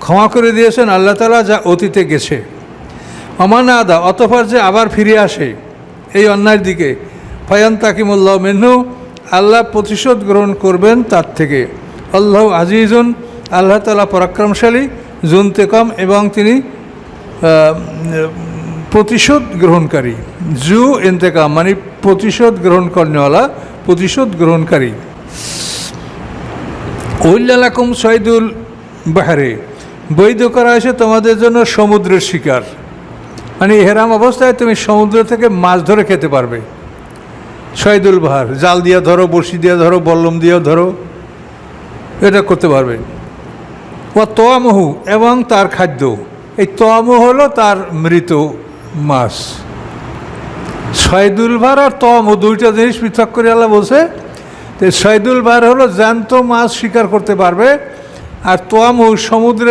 ক্ষমা করে দিয়েছেন আল্লাহ তাআলা যা অতীতে গেছে। অমান আদা, অতঃপর যে আবার ফিরে আসে এই অন্যায়ের দিকে, ফায়ান তাকিমুল্লাহ মিনহু, আল্লাহ প্রতিশোধ গ্রহণ করবেন তার থেকে। আল্লাহ আজিজুন, আল্লাহ তাআলা পরাক্রমশালী, জুনতেকম, এবং তিনি প্রতিশোধ গ্রহণকারী। জু ইন্তেকাম মানে প্রতিশোধ গ্রহণ করনেওয়ালা, প্রতিশোধ গ্রহণকারী। উল্লালাকুম সৈদুল বাহারে, বৈধ করা হয়েছে তোমাদের জন্য সমুদ্রের শিকার, মানে হেরাম অবস্থায় তুমি সমুদ্র থেকে মাছ ধরে খেতে পারবে। সৈদুল বাহার, জাল দিয়ে ধরো, বড়শি দিয়ে ধরো, বল্লম দিয়েও ধরো, এটা করতে পারবে। ও তোয়ামহু, এবং তার খাদ্য। এই তোয়ামু হলো তার মৃত মাছ। সৈদুল বাহার আর তোয়ামু দুইটা জিনিস পৃথক করে আল্লাহ বলছে। সৈদুল বাহার হলো জ্যান্ত মাছ শিকার করতে পারবে, আর তোয়ামু সমুদ্রে